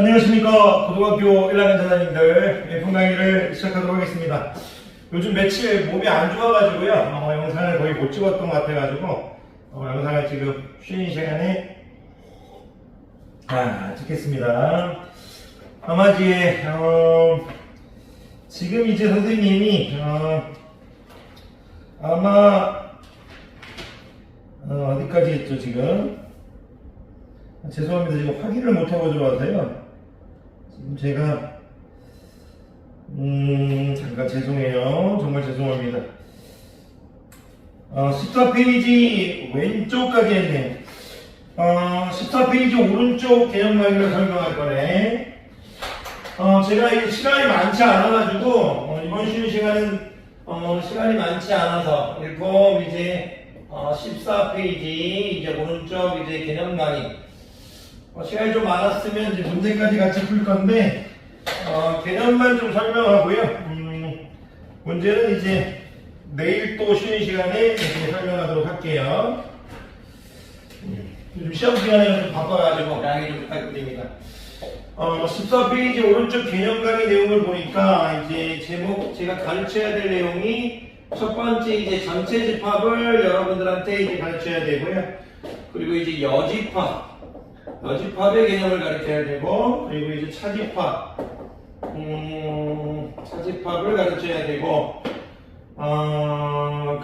안녕하십니까. 고등학교 1학년 자녀님들 F 강의를 시작하도록 하겠습니다. 요즘 며칠 몸이 안 좋아가지고요. 영상을 거의 못 찍었던 것 같아가지고 영상을 지금 쉬는 시간에 찍겠습니다. 아마지에 지금 이제 선생님이 아마 어디까지 했죠 지금? 죄송합니다. 지금 확인을 못하고 들어와서요. 지금 제가 잠깐 죄송해요. 정말 죄송합니다. 14페이지 왼쪽까지 했네요. 14페이지 오른쪽 개념 강의를 설명할 거네. 제가 이제 시간이 많지 않아가지고 이번 쉬는 시간은 시간이 많지 않아서 일품 이제 14페이지 이제 오른쪽 이제 개념 강의 시간이 좀 많았으면 이제 문제까지 같이 풀 건데 개념만 좀 설명하고요. 문제는 이제 내일 또 쉬는 시간에 이제 설명하도록 할게요. 요즘 시험 기간에 좀 바빠가지고 양해 좀 부탁드립니다. 14페이지 오른쪽 개념 강의 내용을 보니까 이제 제목 제가 가르쳐야 될 내용이 첫 번째 이제 전체 집합을 여러분들한테 이제 가르쳐야 되고요. 그리고 이제 여집합의 개념을 가르쳐야 되고, 그리고 이제 차집합, 차집합을 가르쳐야 되고,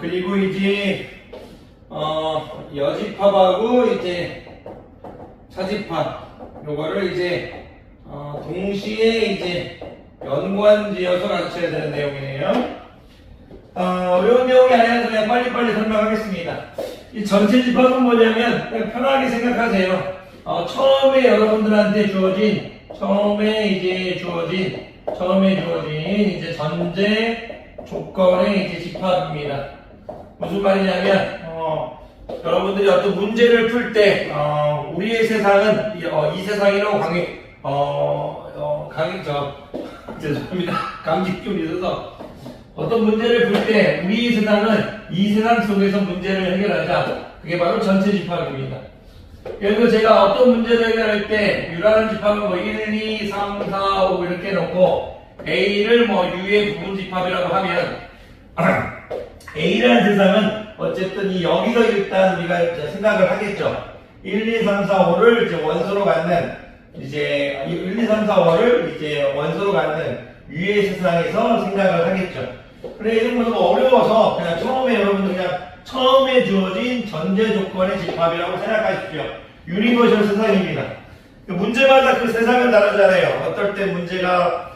그리고 이제 여집합하고 이제 차집합 요거를 이제 동시에 이제 연관지어서 가르쳐야 되는 내용이네요. 어려운 내용이 아니라서 그냥 빨리빨리 설명하겠습니다. 이 전체 집합은 뭐냐면 그냥 편하게 생각하세요. 처음에 여러분들한테 주어진 이제 전제 조건의 이제 집합입니다. 무슨 말이냐면 여러분들이 어떤 문제를 풀 때 우리의 세상은 이 세상이라고 죄송합니다. 감기 좀 있어서 어떤 문제를 풀 때 우리의 세상은 이 세상 속에서 문제를 해결하자. 그게 바로 전체 집합입니다. 예를 들어 제가 어떤 문제를 해결할 때 U라는 집합은 뭐 1, 2, 3, 4, 5 이렇게 놓고 A를 뭐 U의 부분 집합이라고 하면 A라는 세상은 어쨌든 이 여기서 일단 우리가 생각을 하겠죠. 1, 2, 3, 4, 5를 이제 원소로 갖는 1, 2, 3, 4, 5를 이제 원소로 갖는 U의 세상에서 생각을 하겠죠. 그래 이런 거 너무 어려워서 그냥 처음에 주어진 전제 조건의 집합이라고 생각하십시오. 유니버셜 세상입니다. 문제마다 그 세상은 다르잖아요. 어떨 때 문제가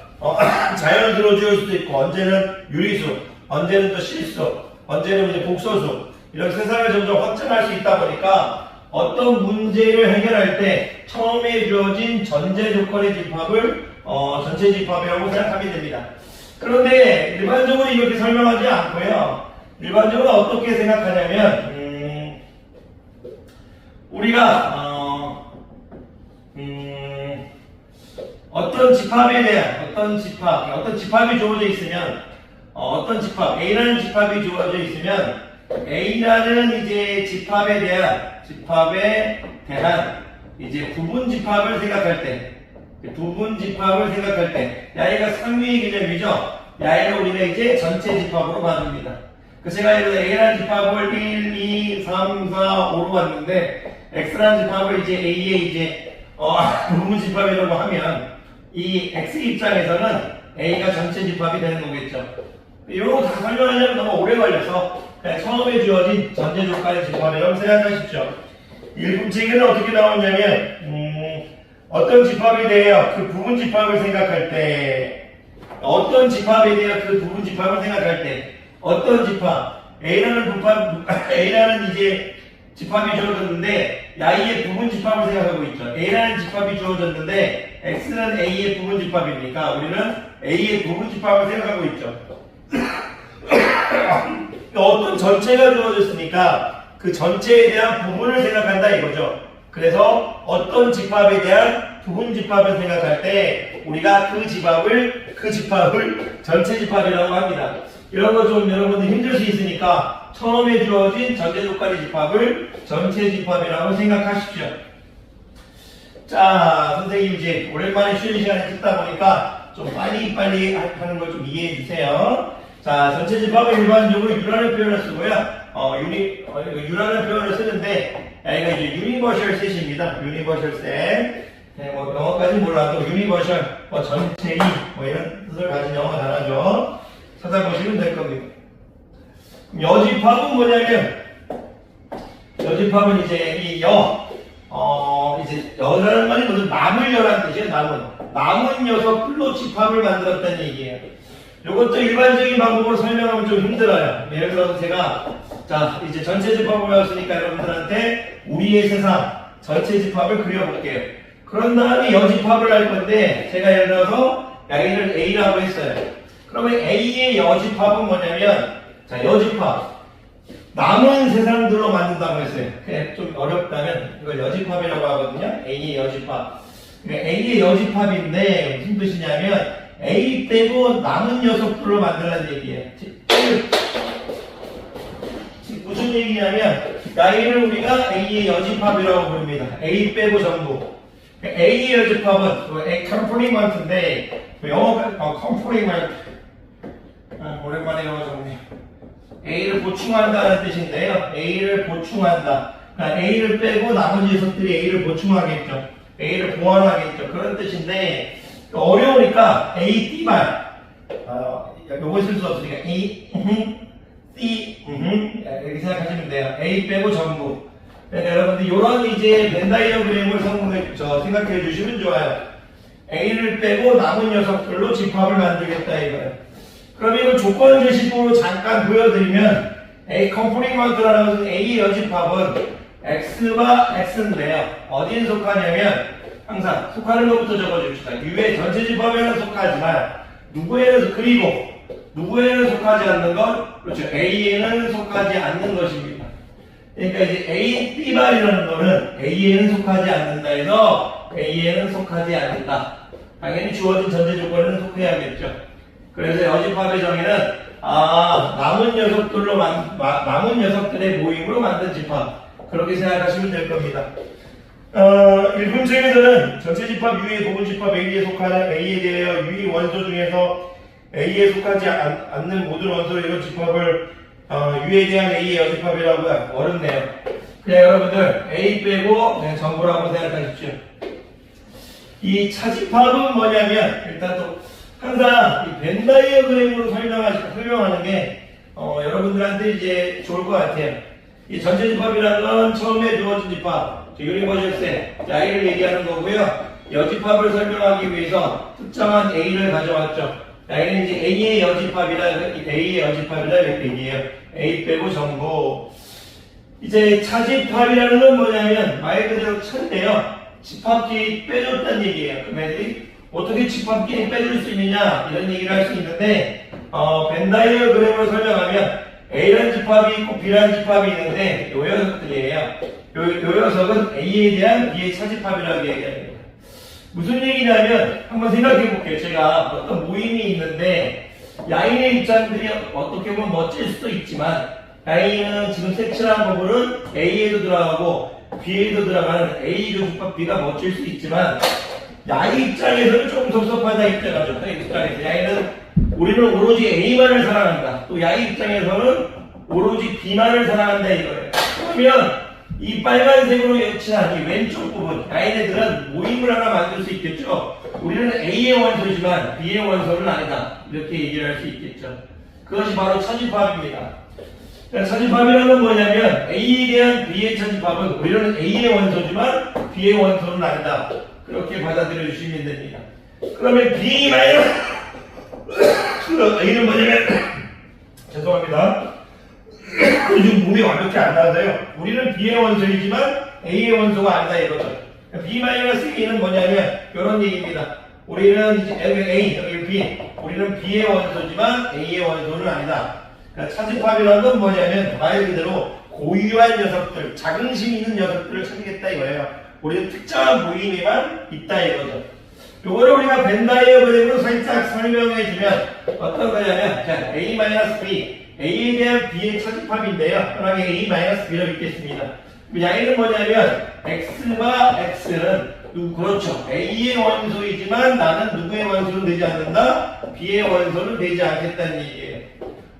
자연수로 주어질 수도 있고, 언제는 유리수, 언제는 또 실수, 언제는 이제 복소수, 이런 세상을 점점 확장할 수 있다 보니까 어떤 문제를 해결할 때 처음에 주어진 전제 조건의 집합을 전체 집합이라고 생각하면 됩니다. 그런데 일반적으로 이렇게 설명하지 않고요. 일반적으로 어떻게 생각하냐면 우리가 어떤 집합에 대한 어떤 집합이 주어져 있으면 A라는 집합이 주어져 있으면 A라는 이제 집합에 대한 이제 부분 집합을 생각할 때 야이가 상위의 개념이죠. 야이를 우리가 이제 전체 집합으로 만듭니다. 제가 예를 들어 A라는 집합을 1, 2, 3, 4, 5로 봤는데 X라는 집합을 이제 A의 이제 부분 집합이라고 하면 이 X 입장에서는 A가 전체 집합이 되는 거겠죠. 이런 거 다 설명하려면 너무 오래 걸려서 그냥 처음에 주어진 전제 조건의 집합이라고 생각하십시오. 일품칙에는 어떻게 나오냐면 어떤 집합에 대하여 그 부분 집합을 생각할 때 어떤 집합 A라는 이제 집합이 주어졌는데 야이의 부분 집합을 생각하고 있죠. A라는 집합이 주어졌는데 X는 A의 부분 집합이니까 우리는 A의 부분 집합을 생각하고 있죠. 어떤 전체가 주어졌으니까 그 전체에 대한 부분을 생각한다 이거죠. 그래서 어떤 집합에 대한 부분 집합을 생각할 때 우리가 그 집합을 전체 집합이라고 합니다. 이런 거 좀 여러분들 힘들 수 있으니까 처음에 주어진 전제 조건의 집합을 전체 집합이라고 생각하십시오. 자, 선생님 이제 오랜만에 쉬는 시간에 듣다 보니까 좀 빨리 하는 걸 좀 이해해 주세요. 자, 전체 집합은 일반적으로 유라는 표현을 쓰고요. 유라는 표현을 쓰는데, 여기가 이제 유니버셜 셋입니다. 유니버셜 셋. 네, 뭐 영어까지 몰라도 유니버셜, 뭐 전체이, 뭐 이런 뜻을 가진 영어 단어죠. 찾아보시면 될 겁니다. 여집합은 뭐냐면, 여집합은 이제 이 이제 여라는 말이 무슨 남을 여라는 뜻이에요. 남은 녀석들로 집합을 만들었다는 얘기예요. 이것도 일반적인 방법으로 설명하면 좀 힘들어요. 예를 들어서 제가 자 이제 전체 집합을 배웠으니까 여러분들한테 우리의 세상 전체 집합을 그려볼게요. 그런 다음에 여집합을 할 건데 제가 예를 들어서 A를 A라고 했어요. 그러면 A의 여집합은 뭐냐면 자 여집합 남은 세상들로 만든다고 했어요. 그냥 좀 어렵다면 이걸 여집합이라고 하거든요. A의 여집합. 그러니까 A의 여집합인데 무슨 뜻이냐면 A 빼고 남은 녀석들로 만들라는 얘기예요. 무슨 얘기냐면 A를 우리가 A의 여집합이라고 부릅니다. A 빼고 전부. A의 여집합은 A 컴플리먼트인데 영어가 컴플리먼트 오랜만에 영어 적네요. A를 보충한다는 뜻인데요. A를 보충한다. 그러니까 A를 빼고 나머지 녀석들이 A를 보충하겠죠. A를 보완하겠죠. 그런 뜻인데 어려우니까 A, D만 요거 쓸 수 없으니까 A, C, 이렇게 생각하시면 돼요. A 빼고 전부. 그러니까 여러분들 이런 이제 벤 다이어그램을 생각해 주시면 좋아요. A를 빼고 남은 녀석들로 집합을 만들겠다 이거예요. 그럼 이걸 조건 제시법으로 잠깐 보여드리면 A 컴플리먼트라는 것은 A의 여집합은 X와 X인데요. 어디에 속하냐면 항상 속하는 것부터 적어줍시다. U의 전체 집합에는 속하지만 누구에는 그리고 누구에는 속하지 않는 것 그렇죠. A에는 속하지 않는 것입니다. 그러니까 이제 A, B발이라는 거는 A에는 속하지 않는다 해서 A에는 속하지 않는다. 당연히 주어진 전제 조건에는 속해야겠죠. 그래서 여집합의 정의는 남은 녀석들로 남은 녀석들의 모임으로 만든 집합 그렇게 생각하시면 될 겁니다. 일분책에서는 전체 집합 U의 부분 집합 A에 속하는 A에 대하여 U의 원소 중에서 A에 속하지 않는 모든 원소로 이런 집합을 U에 대한 A의 여집합이라고 어렵네요. 그냥 여러분들 A 빼고 그냥 전부라고 생각하십시오. 이 차집합은 뭐냐면 일단 또 항상 이 벤 다이어그램으로 설명하는 게 여러분들한테 이제 좋을 것 같아요. 이 전체 집합이라는 건 처음에 주어진 집합, 유니버셜 셋, I를 얘기하는 거고요. 여집합을 설명하기 위해서 특정한 A를 가져왔죠. I는 이제 A의 여집합이라 이렇게 얘기해요. A 빼고 전부. 이제 차집합이라는 건 뭐냐면 말 그대로 차인데요. 집합끼리 빼줬다는 얘기예요. 그 애들이 어떻게 집합끼리 빼줄 수 있느냐 이런 얘기를 할 수 있는데 벤 다이어그램을 설명하면 A라는 집합이 있고 B라는 집합이 있는데 요 녀석들이에요. 요 녀석은 A에 대한 B의 차집합이라고 얘기합니다. 무슨 얘기냐면 한번 생각해 볼게요. 제가 어떤 모임이 있는데 야인의 입장들이 어떻게 보면 멋질 수도 있지만 야인은 지금 색칠한 부분은 A에도 들어가고 B에도 들어가는 A 조집합 B가 멋질 수 있지만 야인 입장에서는 조금 섭섭하다 입장하죠. 입장에서 야인은 우리는 오로지 A만을 사랑한다. 또 야인 입장에서는 오로지 B만을 사랑한다 이거예요. 그러면 이 빨간색으로 칠한 이 왼쪽 부분 야인애들은 모임을 하나 만들 수 있겠죠. 우리는 A의 원소지만 B의 원소는 아니다. 이렇게 얘기를 할 수 있겠죠. 그것이 바로 차집합입니다. 차집합이라는 건 뭐냐면 A에 대한 B의 차집합은 우리는 A의 원소지만 B의 원소는 아니다. 그렇게 받아들여 주시면 됩니다. 그러면 B 마이너스 A는 뭐냐면 죄송합니다. 요즘 몸이 완벽히 안 나서요. 우리는 B의 원소이지만 A의 원소가 아니다 이거죠. B 마이너스 A는 뭐냐면 이런 얘기입니다. 우리는 이제 A, 여기 B, 우리는 B의 원소지만 A의 원소는 아니다. 그러니까 차집합이라는 건 뭐냐면 말 그대로 고유한 녀석들, 자긍심 있는 녀석들을 찾겠다 이거예요. 우리는 특정한 모임에만 있다 이거죠. 요거를 우리가 벤 다이어그램으로 살짝 설명해 주면 어떤 거냐면 자, A-B, A에 대한 B의 차집합인데요. 편하게 A-B로 읽겠습니다. 양의는 뭐냐면 x와 x는 그렇죠. A의 원소이지만 나는 누구의 원소는 되지 않는다? B의 원소는 되지 않겠다는 얘기예요.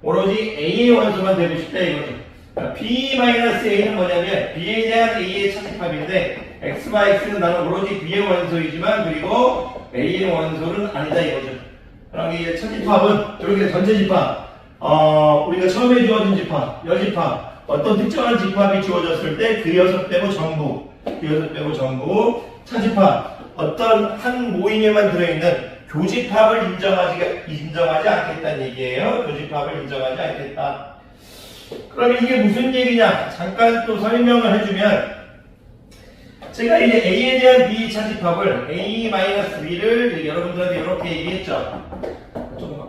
오로지 A의 원소만 되고 싶다 이거죠. B-A는 뭐냐면 B에 대한 A의 차집합인데 X와 X는 나는 오로지 B의 원소이지만 그리고 A의 원소는 아니다 이거죠. 그럼 이 차집합은 이렇게 전체 집합 우리가 처음에 주어진 집합, 여집합 어떤 특정한 집합이 주어졌을 때 그 녀석 빼고 전부 그 녀석 빼고 전부 차집합 어떤 한 모임에만 들어있는 교집합을 인정하지 않겠다는 얘기예요. 교집합을 인정하지 않겠다. 그럼 이게 무슨 얘기냐? 잠깐 또 설명을 해주면 제가 이제 A에 대한 B 차집합을 A-B를 여러분들한테 이렇게 얘기했죠.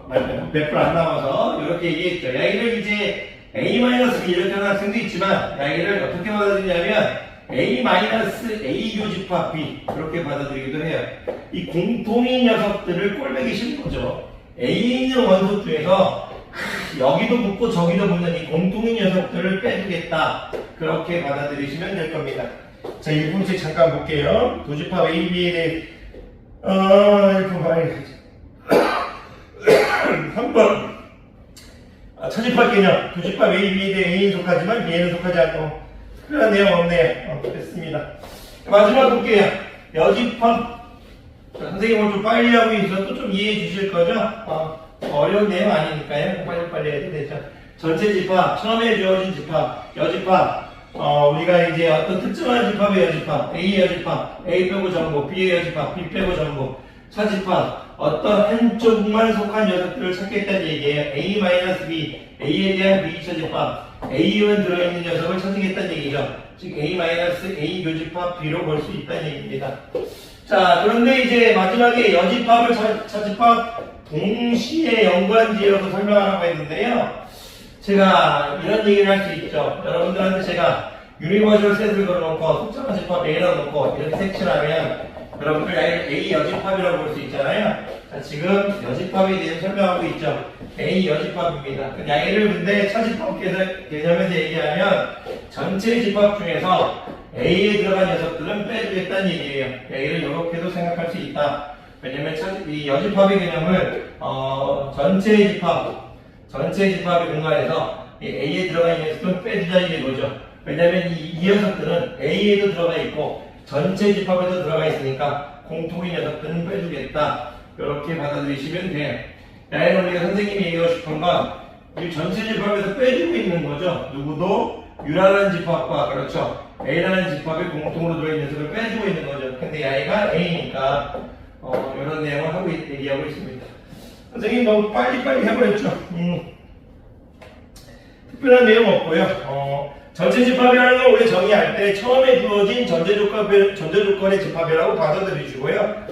몇 분 안 남아서 이렇게 얘기했죠. 여기를 이제 A-B 이렇게 하는 학생도 있지만 여기를 어떻게 받아들이냐면 A-A 교집합 B 그렇게 받아들이기도 해요. 이 공통인 녀석들을 꼴보기 싫은 거죠. A에 있는 원소 중에서 여기도 붙고 저기도 붙는 이 공통인 녀석들을 빼주겠다. 그렇게 받아들이시면 될 겁니다. 자, 1분씩 잠깐 볼게요. 교집합 A, B에 대해 이렇게 말해야지. 3번 차집합 개념 교집합 A, B에 대해 A에 속하지만 B에는 속하지 않고 특별한 내용 없네요. 됐습니다. 마지막 볼게요. 여집합 선생님 오늘 좀 빨리 하고 있어서 좀 이해해 주실 거죠? 어려운 내용 아니니까요. 빨리빨리 해도 되죠. 전체 집합, 처음에 주어진 집합, 여집합 우리가 이제 어떤 특정한 집합의 여집합, A의 여집합, A 빼고 전부, B의 여집합, B 빼고 전부, 차집합 어떤 한쪽만 속한 녀석들을 찾겠다는 얘기예요. A-B, A에 대한 B 차집합 A만 들어있는 녀석을 찾으겠다는 얘기죠. 즉 A-A 교집합 B로 볼 수 있다는 얘기입니다. 자, 그런데 이제 마지막에 여집합을 차집합 동시에 연관지어서 설명하라고 했는데요. 제가 이런 얘기를 할 수 있죠. 여러분들한테 제가 유니버셜 셋을 걸어놓고 속정한 집합 A라고 놓고 이렇게 색칠하면 여러분들 A 여집합이라고 볼 수 있잖아요. 자, 지금 여집합에 대해서 설명하고 있죠. A 여집합입니다. 양의를 근데 차집합 개념에서 얘기하면 전체 집합 중에서 A에 들어간 녀석들은 빼주겠다는 얘기예요. A를 이렇게도 생각할 수 있다. 왜냐면 이 여집합의 개념을 전체 집합의 공간에서 이 A에 들어가 있는 녀석들은 빼주자는 이거죠. 왜냐면 이 녀석들은 A에도 들어가 있고 전체 집합에도 들어가 있으니까 공통의 녀석들은 빼주겠다. 이렇게 받아들이시면 돼요. 야에는 우리가 선생님이 얘기하고 싶은 건 이 전체 집합에서 빼주고 있는 거죠. 누구도 U라는 집합과 그렇죠. A라는 집합이 공통으로 들어있는 녀석을 빼주고 있는 거죠. 근데 야이가 A니까 이런 내용을 얘기하고 있습니다. 선생님 너무 빨리빨리 해버렸죠. 특별한 내용 없고요. 전체 집합이라는 걸 우리 정의할 때 처음에 주어진 전제 조건의 집합이라고 받아들이시고요.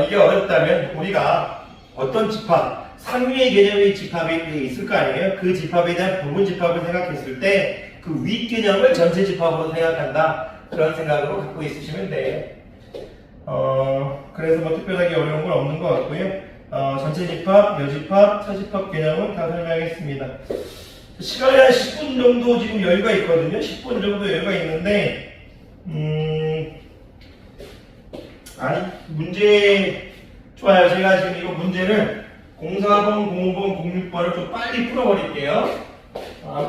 이게 어렵다면 우리가 어떤 집합, 상위의 개념의 집합이 있을 거 아니에요? 그 집합에 대한 부분 집합을 생각했을 때 그 윗 개념을 전체 집합으로 생각한다. 그런 생각으로 갖고 있으시면 돼요. 그래서 뭐 특별하게 어려운 건 없는 것 같고요. 전체 집합, 여집합, 차집합 개념은 다 설명했습니다. 시간이 한 10분 정도 지금 여유가 있거든요. 10분 정도 여유가 있는데, 문제, 좋아요. 제가 지금 이거 문제를 04번, 05번, 06번을 좀 빨리 풀어버릴게요.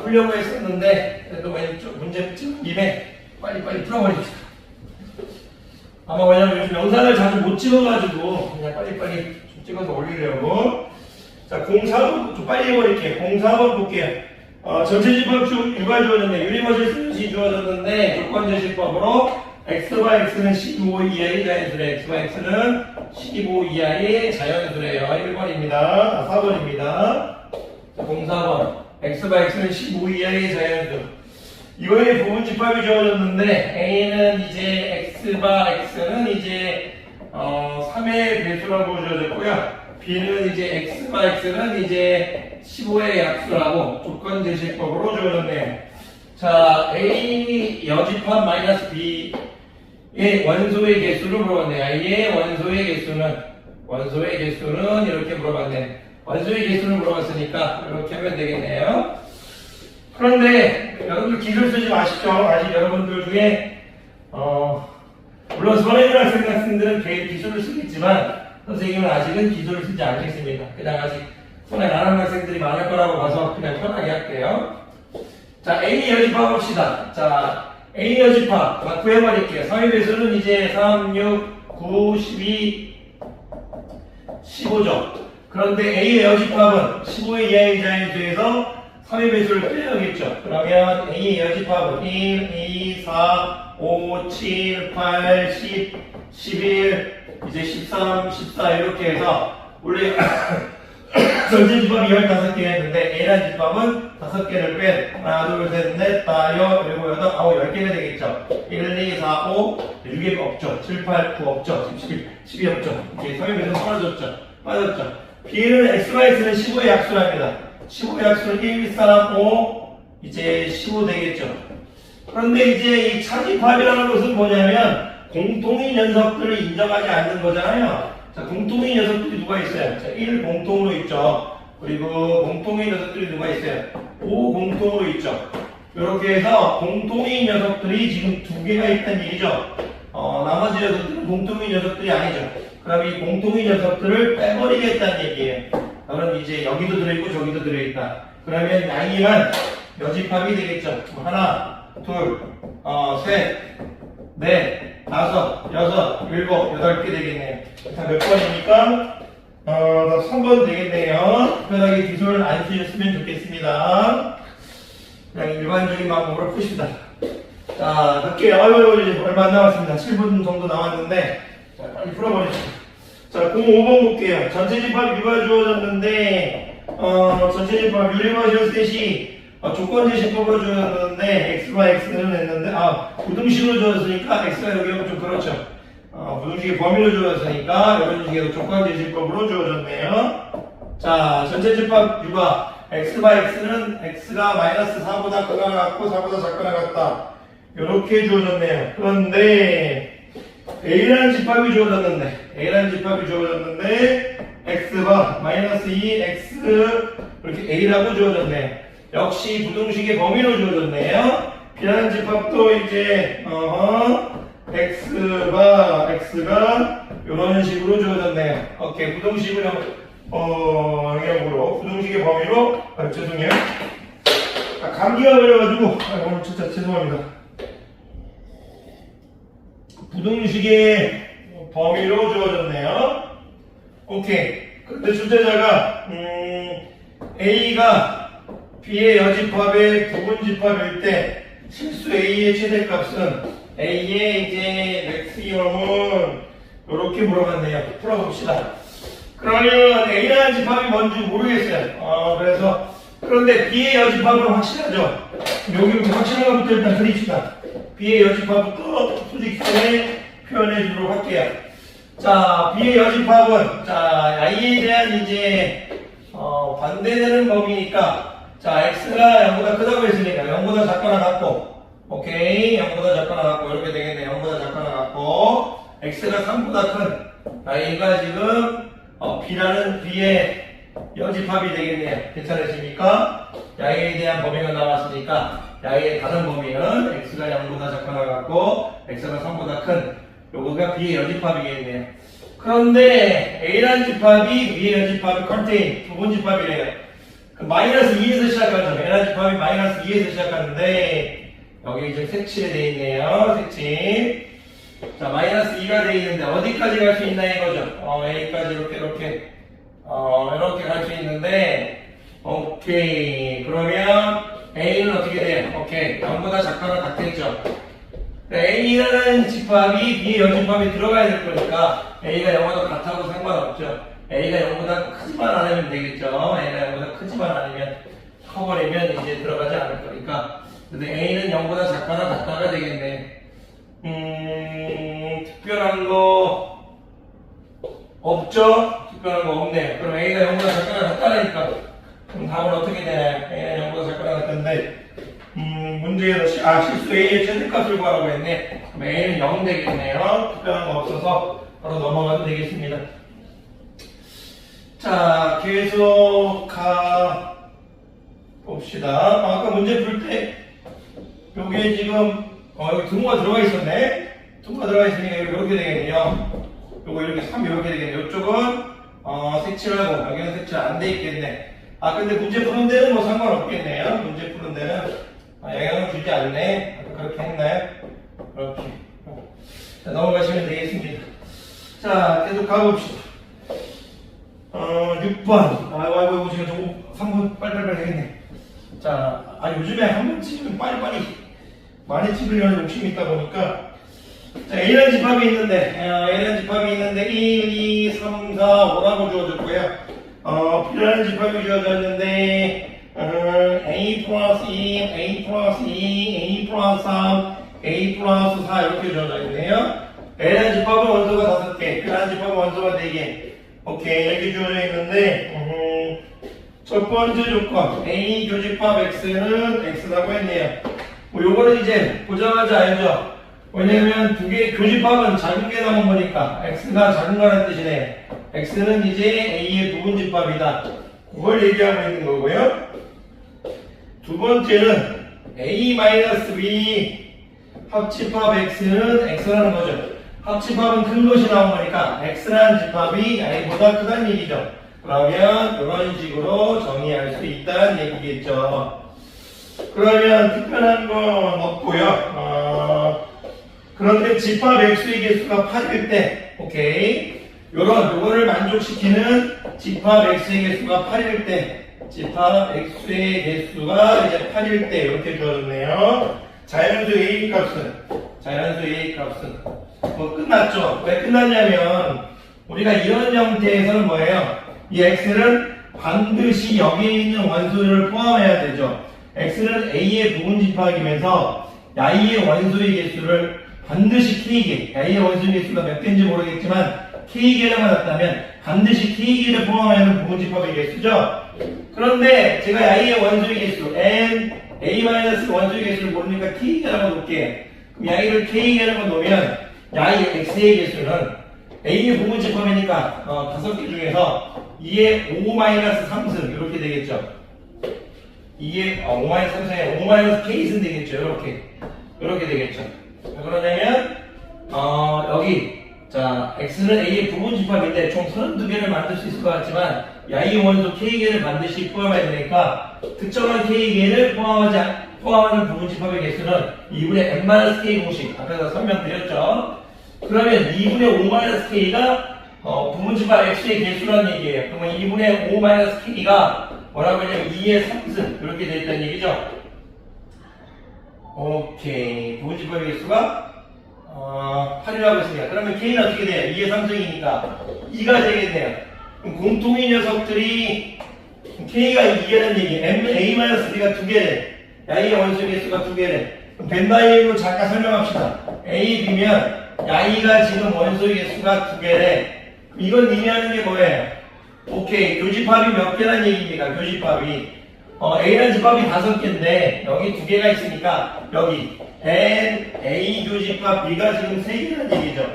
풀려고 했었는데, 그래도 문제 찍은 김에 빨리빨리 풀어버립시다. 아마 왜냐면 요즘 영상을 자주 못 찍어가지고, 그냥 빨리빨리 좀 찍어서 올리려고. 자, 04번 좀 빨리 해버릴게요. 04번 볼게요. 전체 집합 U가 주어졌네. 유니버셜 셋이 주어졌는데 조건 제시법으로 X와 X는 15 이하의 자연수래. X와 X는 15 이하의 자연수래요. 1번입니다. 4번입니다. 04번. X와 X는 15 이하의 자연수. 이거에 부분 집합이 주어졌는데 A는 이제 X와 X는 이제 3의 배수라고 주어졌고요. B는 이제 X와 X는 이제 15의 약수라고 조건 제시법으로 주어졌네요. 자, A 여집합 마이너스 B의 원소의 개수를 물어봤네요. A의 원소의 개수는 이렇게 물어봤네. 원소의 개수를 물어봤으니까 이렇게 하면 되겠네요. 그런데 여러분들 기술 쓰지 마십시오. 아직 여러분들 중에 물론 손해는 학생들은 기술을 쓰겠지만 선생님은 아직은 기술을 쓰지 않겠습니다. 그냥 아직 손해 안 하는 학생들이 많을 거라고 봐서 그냥 편하게 할게요. 자, A 여집합 합시다. 자, A 여집합 구해버릴게요. 3의 배수는 이제 3, 6, 9, 12, 15죠. 그런데 A의 여집합은 15의 이하이자에 대해서 3의 배수를 빼야겠죠. 그러면 A의 여집합은 1, 2, 4, 5, 7, 8, 10, 11, 이제 13, 14 이렇게 해서 원래 전체 집합이 15개였는데 A라는 집합은 5개를 뺀 하나, 둘, 셋, 넷, 다, 여, 일곱, 여덟, 아홉, 10개가 되겠죠. 1, 2, 4, 5, 6개 없죠. 7, 8, 9 없죠. 11, 12 없죠. 이제 3의 배수는 빠졌죠. B는 XYX는 15의 약수랍니다. 15의 약수는 1, 3, 5, 이제 15 되겠죠. 그런데 이제 이 차집합이라는 것은 뭐냐면 공통인 녀석들을 인정하지 않는 거잖아요. 자, 공통인 녀석들이 누가 있어요? 자, 1 공통으로 있죠. 그리고 공통인 녀석들이 누가 있어요? 5 공통으로 있죠. 이렇게 해서 공통인 녀석들이 지금 2개가 있다는 얘기죠. 나머지 녀석들은 공통인 녀석들이 아니죠. 그럼 이 공통인 녀석들을 빼버리겠다는 얘기예요. 그럼 이제 여기도 들어있고 저기도 들어있다. 그러면 양이만 여집합이 되겠죠. 하나, 둘, 셋, 넷, 다섯, 여섯, 일곱, 8개 되겠네요. 자, 몇 번입니까? 3번 되겠네요. 특별하게 기술을 안 쓰셨으면 좋겠습니다. 그냥 일반적인 방법으로 푸시다. 자, 몇 개, 얼마 안 남았습니다. 7분 정도 남았는데, 자, 빨리 풀어버리시죠. 자, 05번 볼게요. 전체 집합 U가 주어졌는데, 전체 집합 유리마시오 셋이 조건 제시법으로 주어졌는데, X와 X는 했는데, 부등식으로 주어졌으니까, X가 여기 좀 그렇죠. 부등식의 범위로 주어졌으니까, 이런 식으로 조건 제시법으로 주어졌네요. 자, 전체 집합 U가 X와 X는 X가 마이너스 4보다 크거나 같고, 4보다 작거나 같다. 이렇게 주어졌네요. 그런데, A라는 집합이 주어졌는데 X가 마이너스 2, X 이렇게 A라고 주어졌네요. 역시 부등식의 범위로 주어졌네요. B라는 집합도 이제 X가 이런 식으로 주어졌네요. 오케이, 부등식을 영역으로 부등식의 범위로 죄송해요. 감기가 걸려가지고 오늘 진짜 죄송합니다. 부등식의 범위로 주어졌네요. 오케이. 근데 출제자가 A가 B의 여집합의 부분집합일 때 실수 A의 최대값은 A의 이제 맥시멈은 이렇게 물어봤네요. 풀어봅시다. 그러면 A라는 집합이 뭔지 모르겠어요. 그런데 B의 여집합은 확실하죠. 여기부터 확실한 것부터 일단 그립시다. B의 여집합부터 수직선에 표현해 주도록 할게요. 자, B의 여집합은, 자, I에 대한 이제, 반대되는 범위니까, 자, X가 0보다 크다고 했으니까, 0보다 작거나 같고, 오케이, 0보다 작거나 같고, 이렇게 되겠네. 0보다 작거나 같고, X가 3보다 큰, I가 지금, B의 여집합이 되겠네요. 괜찮으십니까? I에 대한 범위가 나왔으니까, I의 다른 범위는 X가 0보다 작거나 같고 X가 3보다 큰 요거가 B의 여집합이겠네요. 그런데 A라는 집합이 B의 여집합이 컨테인 부분집합이래요. 마이너스 2에서 시작하죠. A라는 집합이 마이너스 2에서 시작하는데 여기 이제 색칠이 되어 있네요. 색칠. 자, 마이너스 2가 되어 있는데 어디까지 갈 수 있나 이거죠. A까지 이렇게 갈 수 있는데 오케이. 그러면 A는 어떻게 돼요? 오케이. 0보다 작거나 같겠죠. A라는 집합이 B의 여집합에 들어가야 될 거니까 A가 0보다 같아도 상관없죠. A가 0보다 크지만 않으면 되겠죠. A가 0보다 크지만 않으면 커버리면 이제 들어가지 않을 거니까. 근데 A는 0보다 작거나 같다가 되겠네. 특별한 거 없죠? 특별한 거 없네요. 그럼 A가 0보다 작거나 같다니까. 그럼 다음은 어떻게 되나요? A는 0보다 작거나 같은데 문제에서 실수 A의 최대값을 구하라고 했네. 그럼 A는 0 되겠네요. 특별한 거 없어서 바로 넘어가도 되겠습니다. 자, 계속 봅시다. 아까 문제 풀 때 여기에 지금 여기 등호가 들어가 있었네. 등호가 들어가 있으니까 이렇게 되겠네요. 요거 이렇게 3 이렇게 되겠네. 이쪽은 색칠하고 여기는 색칠 안 돼 있겠네. 아 근데 문제 푸는 데는 뭐 상관없겠네요. 문제 푸는 데는 영향을 주지 않네. 아까 그렇게 했나요? 그렇게. 자, 넘어가시면 되겠습니다. 자, 계속 가봅시다. 6번. 아이고, 지금 조금 3분 빨리빨리 되겠네. 자, 요즘에 한 번 찍으면 빨리빨리 많이 찍으려는 욕심이 있다 보니까. 자, A라는 집합이 있는데, A라는 집합이 있는데, 1, 2, 3, 4, 5라고 주어졌고요. B라는 집합이 주어졌는데, A 플러스 2, A 플러스 2, A 플러스 3, A 플러스 4 이렇게 주어져 있네요. A라는 집합은 원소가 5개, B라는 집합은 원소가 4개. 오케이, 이렇게 주어져 있는데, 첫 번째 조건, A 교집합 X는 X라고 했네요. 요거는 이제 보자마자 알죠? 왜냐면 두 개, 교집합은 작은 게 남은 거니까, X가 작은 거라는 뜻이네요. X는 이제 A의 부분집합이다. 그걸 얘기하고 있는 거고요. 두 번째는 A-B 합집합 X는 X라는 거죠. 합집합은 큰 것이 나온 거니까 X라는 집합이 A보다 크다는 얘기죠. 그러면 이런 식으로 정의할 수 있다는 얘기겠죠. 그러면 특별한 건 없고요. 그런데 집합 X의 개수가 8일 때, 오케이. 요거를 만족시키는 집합 X의 개수가 8일 때, 집합 X의 개수가 이제 8일 때 이렇게 주어졌네요. 자연수 A 값은 뭐 끝났죠. 왜 끝났냐면 우리가 이런 형태에서는 뭐예요? 이 X는 반드시 여기에 있는 원소를 포함해야 되죠. X는 A의 부분집합이면서 Y의 원소의 개수를 반드시 K개, Y의 원소의 개수가 몇 개인지 모르겠지만 K개라고 났다면 반드시 K개를 포함해야 하는 부분집합의 개수죠. 그런데 제가 Y의 원소의 개수 N, A- 원소의 개수를 모르니까 K개라고 놓을게요. 그럼 Y를 K개라고 놓으면 Y, X의 개수는 A의 부분집합이니까 5개 중에서 2의 5-3승 이렇게 되겠죠. 2의 5-3승에 5-K승 되겠죠. 이렇게 되겠죠. 왜 그러냐면 여기 자 X는 A의 부분집합인데 총 32개를 만들 수 있을 것 같지만 Y의 원소 K개를 반드시 포함해야 되니까 특정한 K개를 포함하는 부분집합의 개수는 2분의 n-k 공식 앞에서 설명드렸죠. 그러면 2분의 5-k가 부분집합 X의 개수라는 얘기예요. 그러면 2분의 5-k가 뭐라고 하냐면 2의 3승 이렇게 되어 있다는 얘기죠. 오케이. 부분집합의 개수가 8이라고 했으니까 그러면 K는 어떻게 돼요? 2의 3승이니까 2가 되겠네요. 그럼 공통인 녀석들이 K가 2개라는 얘기, A-B가 2개래. Y의 원소 개수가 2개래. 그럼 벤다이로 잠깐 설명합시다. A, B면 Y가 지금 원소의 개수가 2개래. 이건 의미하는 게 뭐예요? 오케이. 교집합이 몇 개란 얘기입니까? 교집합이. A라는 집합이 5개인데, 여기 2개가 있으니까, 여기, N, A 교집합 B가 지금 3개란 얘기죠.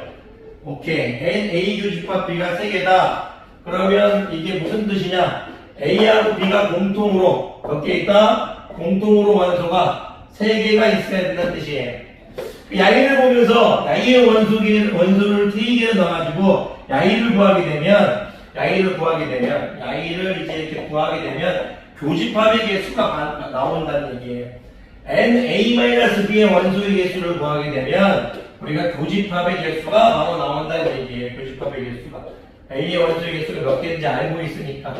오케이. N, A 교집합 B가 3개다. 그러면 이게 무슨 뜻이냐? A하고 B가 공통으로 몇 개 있다? 공통으로 원소가 3개가 있어야 된다는 뜻이에요. Y를 보면서 Y의 원소를 K개로 넣어가지고 Y를 구하게 되면 Y를 이제 이렇게 구하게 되면 교집합의 개수가 나온다는 얘기예요. N-A-B의 원소의 개수를 구하게 되면 우리가 교집합의 개수가 바로 나온다는 얘기예요. 교집합의 개수가 A의 원소의 개수가 몇 개인지 알고 있으니까.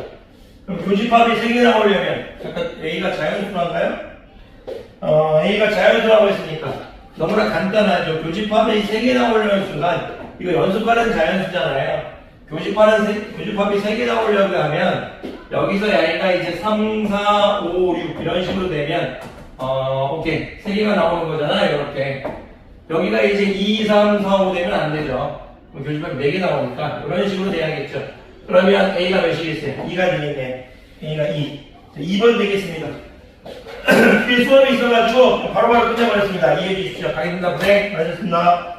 그럼 교집합이 3개 나오려면 잠깐 A가 자연수란가요? A가 자연수라고 했으니까 너무나 간단하죠. 교집합이 3개 나오려는 순간 이거 연습하는 자연수잖아요. 교집합이 3개 나오려고 하면 여기서 Y가 이제 3, 4, 5, 6 이런 식으로 되면 오케이 3개가 나오는 거잖아요. 이렇게 여기가 이제 2, 3, 4, 5 되면 안 되죠. 그럼 교집합이 4개 나오니까 이런 식으로 돼야겠죠. 그러면 A가 몇이겠어요? 2가 되겠네. A가 2. 2번 되겠습니다. 수업이 있어가지고 바로바로 끝내버렸습니다. 이해해 주십시오. 가겠습니다. 고생 많으셨습니다.